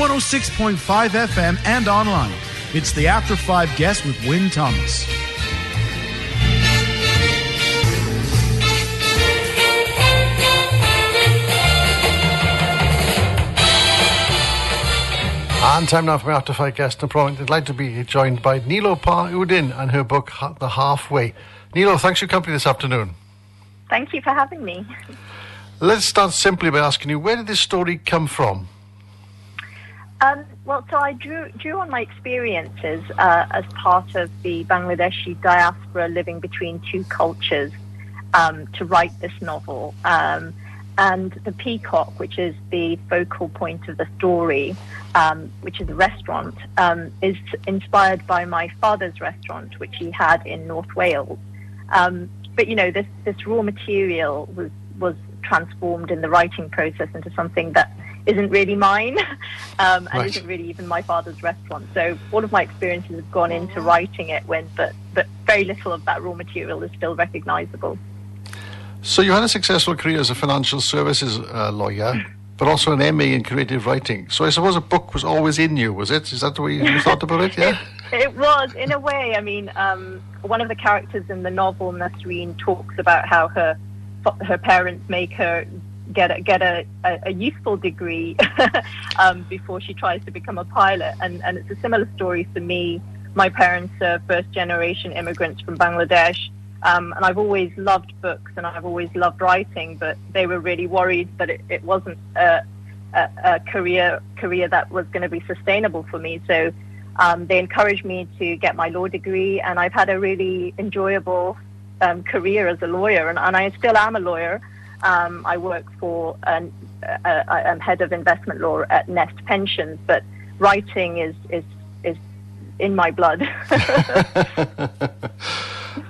106.5 FM and online. It's the After 5 Guest with Wyn Thomas. And time now for my After 5 Guest. I'm delighted to be joined by Nilopar Uddin and her book, The Halfway. Nilo, thanks for your company this afternoon. Thank you for having me. Let's start simply by asking you, where did this story come from? So I drew on my experiences as part of the Bangladeshi diaspora living between two cultures to write this novel. And the Peacock, which is the focal point of the story, which is a restaurant, is inspired by my father's restaurant, which he had in North Wales. But, you know, this raw material was transformed in the writing process into something that isn't really mine and right. isn't really even my father's restaurant. So all of my experiences have gone into writing it, but very little of that raw material is still recognizable. So you had a successful career as a financial services lawyer, but also an MA in creative writing. So I suppose a book was always in you, was it? Is that the way you thought about it? Yeah. It was, in a way. I mean, one of the characters in the novel, Nasreen, talks about how her parents make her get a useful degree before she tries to become a pilot, and it's a similar story for me. My parents are first generation immigrants from Bangladesh, and I've always loved books and I've always loved writing, but they were really worried that it wasn't a career that was going to be sustainable for me. So they encouraged me to get my law degree, and I've had a really enjoyable career as a lawyer, and I still am a lawyer. I work for, I'm head of investment law at Nest Pensions, but writing is in my blood.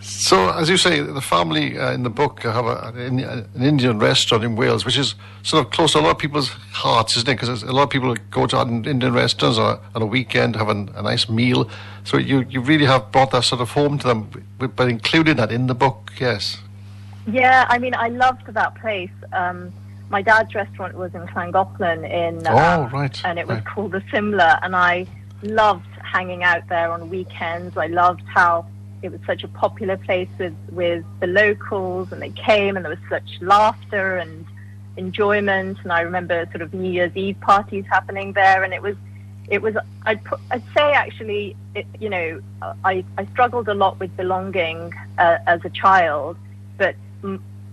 So, as you say, the family in the book have an Indian restaurant in Wales, which is sort of close to a lot of people's hearts, isn't it? Because a lot of people go to Indian restaurants on a weekend, have a nice meal. So you really have brought that sort of home to them by including that in the book, yes. Yeah, I mean, I loved that place. My dad's restaurant was in Llangollen and it was called the Simla, and I loved hanging out there on weekends. I loved how it was such a popular place with the locals, and they came and there was such laughter and enjoyment. And I remember sort of New Year's Eve parties happening there, and it was I'd say actually, I struggled a lot with belonging as a child, but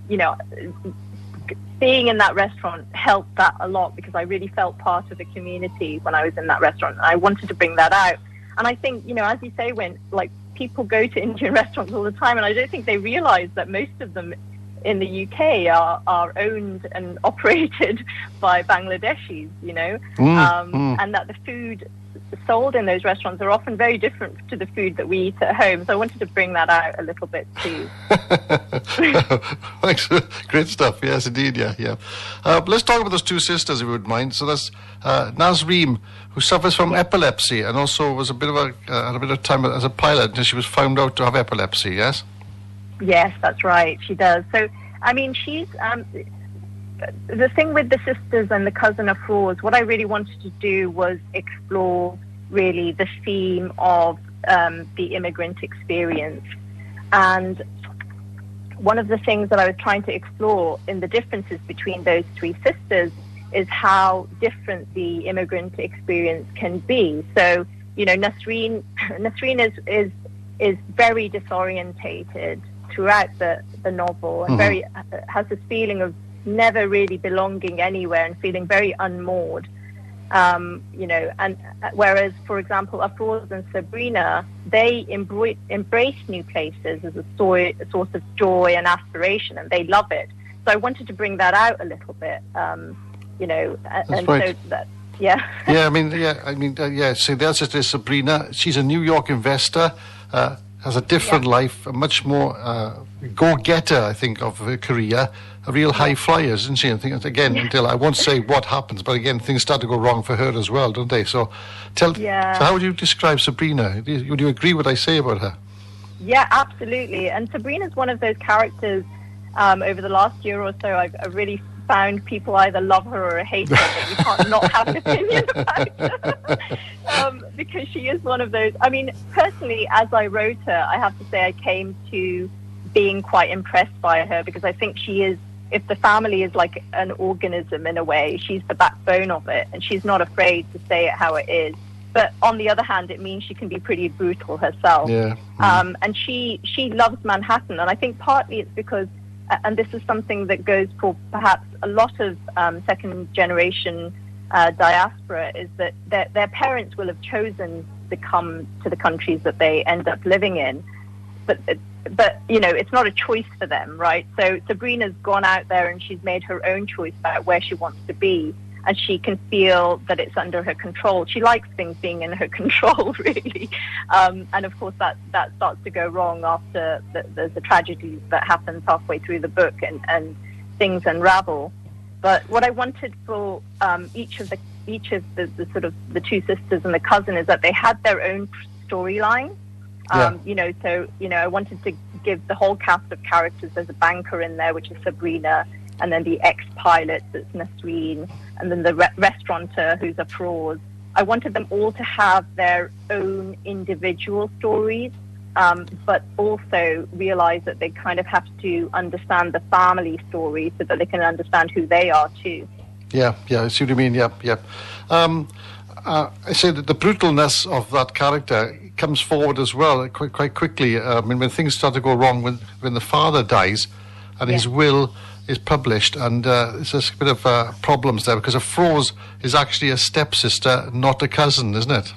you know, being in that restaurant helped that a lot, because I really felt part of the community when I was in that restaurant, and I wanted to bring that out. And I think, you know, as you say, when like people go to Indian restaurants all the time, and I don't think they realize that most of them in the UK are owned and operated by Bangladeshis, you know, and that the food sold in those restaurants are often very different to the food that we eat at home. So I wanted to bring that out a little bit too. Thanks. Great stuff. Yes, indeed. Yeah. Let's talk about those two sisters, if you would mind. So that's Nasreen, who suffers from epilepsy, and also was had a bit of time as a pilot until she was found out to have epilepsy. Yes. Yes, that's right. She does. So, I mean, she's the thing with the sisters and the cousin of Froze. What I really wanted to do was explore really the theme of the immigrant experience. And one of the things that I was trying to explore in the differences between those three sisters is how different the immigrant experience can be. So, you know, Nasreen is very disorientated throughout the novel, and very has this feeling of never really belonging anywhere and feeling very unmoored. You know, and whereas, for example, Afroz and Sabrina, they embrace new places as a source of joy and aspiration, and they love it. So I wanted to bring that out a little bit, you know, and right. So that, yeah. So that's just Sabrina. She's a New York investor, has a different life, a much more go-getter, I think, of her career. A real high flyer, isn't she? I think, again, until I won't say what happens, but again, things start to go wrong for her as well, don't they? So, so how would you describe Sabrina? Would you agree with what I say about her? Yeah, absolutely. And Sabrina's one of those characters over the last year or so I've really found people either love her or hate her, but you can't not have an opinion about her. Because she is one of those. I mean, personally, as I wrote her, I have to say I came to being quite impressed by her, because I think she is, if the family is like an organism in a way, she's the backbone of it, and she's not afraid to say it how it is. But on the other hand, it means she can be pretty brutal herself. Yeah. And she loves Manhattan, and I think partly it's because, and this is something that goes for perhaps a lot of second generation diaspora, is that their parents will have chosen to come to the countries that they end up living in, but you know, it's not a choice for them, right? So Sabrina's gone out there and she's made her own choice about where she wants to be, and she can feel that it's under her control. She likes things being in her control, really. And of course that starts to go wrong after there's a tragedy that happens halfway through the book, and things unravel. But what I wanted for each of the sort of the two sisters and the cousin is that they had their own storyline. You know, so, you know, I wanted to give the whole cast of characters. There's a banker in there, which is Sabrina, and then the ex-pilot, that's Nasreen, and then the restaurateur, who's Afroz. I wanted them all to have their own individual stories, but also realize that they kind of have to understand the family story so that they can understand who they are too. Yeah, I see what you mean, yep. I say that the brutalness of that character comes forward as well quite quickly. I mean, when things start to go wrong, when the father dies and his will is published, and there's a bit of problems there, because Afroz is actually a stepsister, not a cousin, isn't it?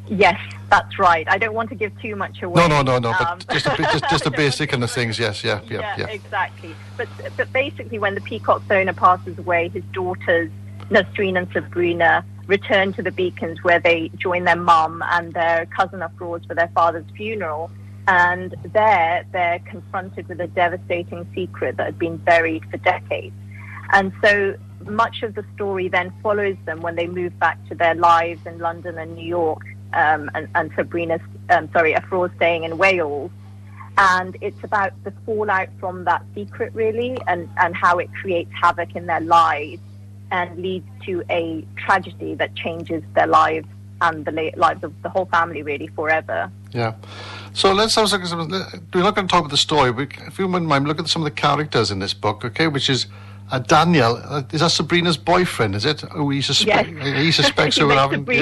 Yes, that's right. I don't want to give too much away. No. But just a basic kind of things. Yes, yeah. Exactly. But basically, when the Peacock's owner passes away, his daughters Nasreen and Sabrina return to the Beacons, where they join their mum and their cousin Afroz for their father's funeral. And there, they're confronted with a devastating secret that had been buried for decades. And so much of the story then follows them when they move back to their lives in London and New York, and Afroz staying in Wales. And it's about the fallout from that secret, really, and how it creates havoc in their lives and leads to a tragedy that changes their lives and the lives of the whole family, really, forever. Yeah. So let's have a look. We're not going to talk about the story, but if you wouldn't mind, look at some of the characters in this book, okay, which is Daniel. Is that Sabrina's boyfriend, is it? Oh, he suspects her of having... He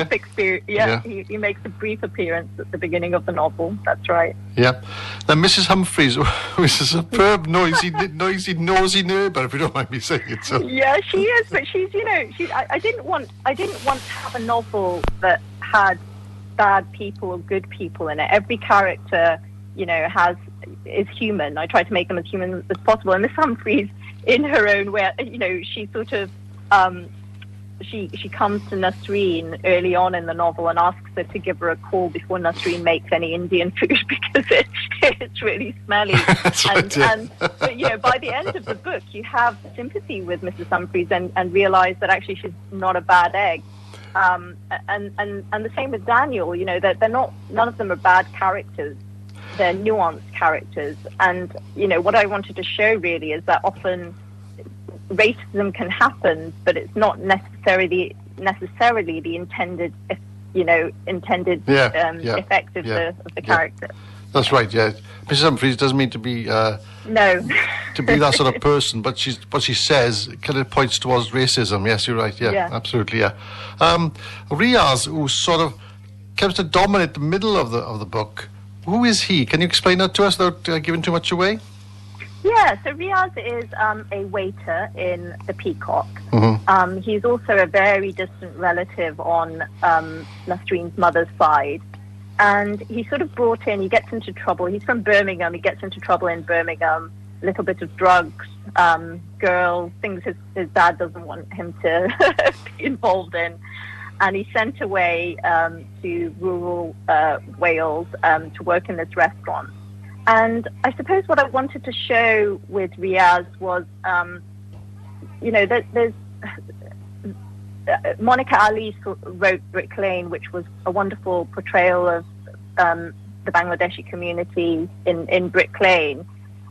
makes a brief appearance at the beginning of the novel, that's right. Yeah. Then Mrs. Humphreys, who is a superb, noisy neighbour, if you don't mind me saying it. So. Yeah, she is, but she's, you know, I didn't want to have a novel that had bad people or good people in it. Every character, you know, is human. I try to make them as human as possible. And Miss Humphreys, in her own way, you know, she sort of she comes to Nasreen early on in the novel and asks her to give her a call before Nasreen makes any Indian food because it's really smelly. But you know, by the end of the book, you have sympathy with Mrs. Humphreys and realise that actually she's not a bad egg. And the same with Daniel. You know, that none of them are bad characters. They're nuanced characters. And, you know, what I wanted to show really is that often racism can happen, but it's not necessarily the intended effect of the character. That's right, yeah. Mrs. Humphreys doesn't mean to be to be that sort of person, but what she says kind of points towards racism. Yes, you're right. Yeah. Absolutely. Yeah. Riaz, who sort of comes to dominate the middle of the book. Who is he? Can you explain that to us without giving too much away? Yeah, so Riaz is a waiter in the Peacock. Mm-hmm. He's also a very distant relative on Nasreen's mother's side. And he's sort of brought in, he gets into trouble. He's from Birmingham. He gets into trouble in Birmingham, a little bit of drugs, girls, things his dad doesn't want him to be involved in. And he's sent away to rural Wales to work in this restaurant. And I suppose what I wanted to show with Riaz was, you know, there's Monica Ali wrote Brick Lane, which was a wonderful portrayal of the Bangladeshi community in Brick Lane.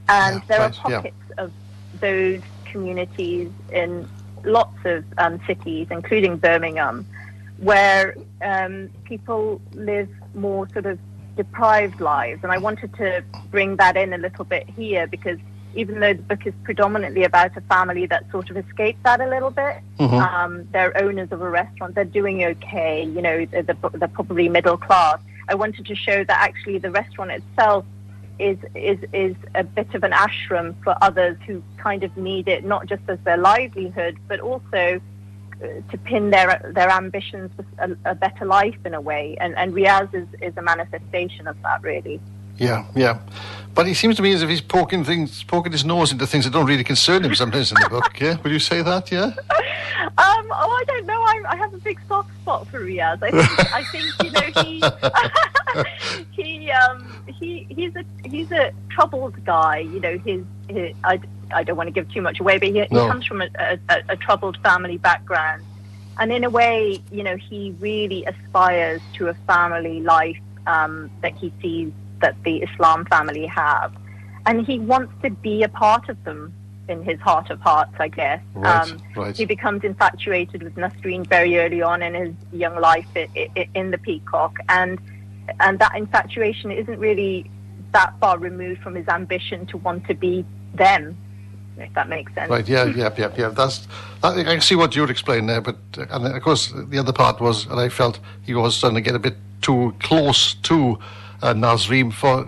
And there are pockets of those communities in lots of cities, including Birmingham, where people live more sort of deprived lives. And I wanted to bring that in a little bit here, because even though the book is predominantly about a family that sort of escaped that a little bit, they're owners of a restaurant, they're doing okay, you know, they're probably middle class. I wanted to show that actually the restaurant itself is a bit of an ashram for others who kind of need it, not just as their livelihood, but also to pin their ambitions for a better life in a way. And Riaz is a manifestation of that, really. Yeah. But he seems to me as if he's poking his nose into things that don't really concern him sometimes in the book, yeah? Would you say that, yeah? I don't know. I have a big soft spot for Riaz. I think you know, he's a troubled guy. You know, I don't want to give too much away, but he comes from a troubled family background. And in a way, you know, he really aspires to a family life that he sees that the Islam family have. And he wants to be a part of them in his heart of hearts, I guess. Right. He becomes infatuated with Nasreen very early on in his young life in the Peacock. And that infatuation isn't really that far removed from his ambition to want to be them, if that makes sense. Right, yeah. I can see what you would explain there, but and of course the other part was, and I felt he was starting to get a bit too close to Nasreen for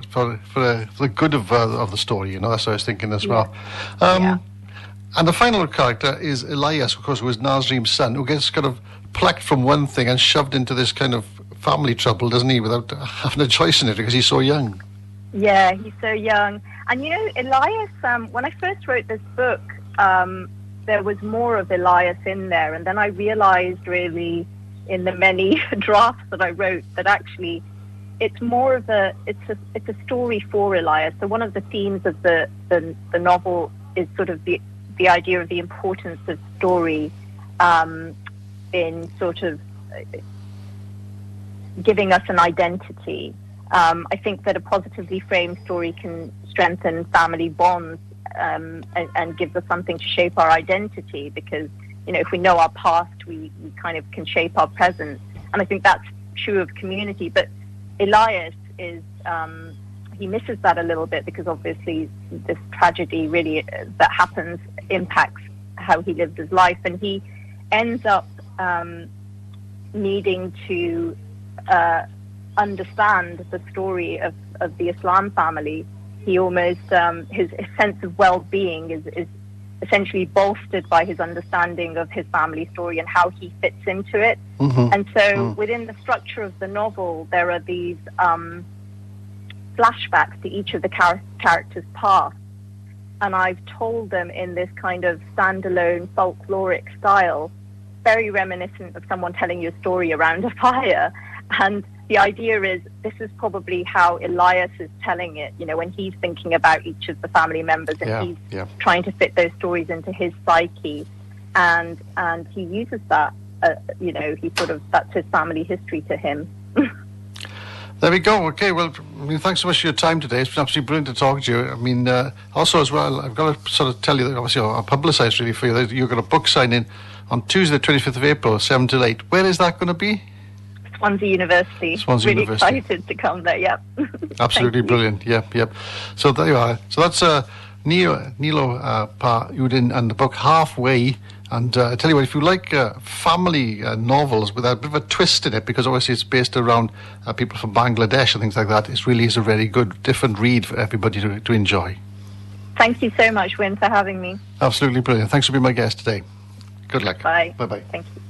the good of the story, you know. That's what I was thinking as well. And the final character is Elias, of course, who is Nasreen's son, who gets kind of plucked from one thing and shoved into this kind of family trouble, doesn't he, without having a choice in it, because he's so young. Yeah, he's so young. And, you know, Elias, when I first wrote this book, there was more of Elias in there. And then I realized, really, in the many drafts that I wrote, that actually it's more of it's a story for Elias. So one of the themes of the novel is sort of the idea of the importance of story in sort of giving us an identity. I think that a positively framed story can strengthen family bonds and gives us something to shape our identity, because, you know, if we know our past, we kind of can shape our present. And I think that's true of community. But Elias is, he misses that a little bit, because obviously this tragedy really that happens impacts how he lives his life. And he ends up needing to understand the story of the Islam family. He almost, his sense of well-being is essentially bolstered by his understanding of his family story and how he fits into it. And so within the structure of the novel, there are these flashbacks to each of the characters' past. And I've told them in this kind of standalone folkloric style, very reminiscent of someone telling you a story around a fire. And the idea is this is probably how Elias is telling it, you know, when he's thinking about each of the family members, and he's trying to fit those stories into his psyche. And he uses that, you know, that's his family history to him. There we go. Okay, well, I mean, thanks so much for your time today. It's been absolutely brilliant to talk to you. I mean, also as well, I've got to sort of tell you that, obviously, I'll publicise really for you that you've got a book signing on Tuesday, the 25th of April, 7 till 8. Where is that going to be? Swansea University. Really excited to come there, yep. Absolutely brilliant, yep. So there you are. So that's Nilopar Uddin and the book Halfway. And I tell you what, if you like family novels with a bit of a twist in it, because obviously it's based around people from Bangladesh and things like that, it really is a very good, different read for everybody to enjoy. Thank you so much, Wyn, for having me. Absolutely brilliant. Thanks for being my guest today. Good luck. Bye. Bye-bye. Thank you.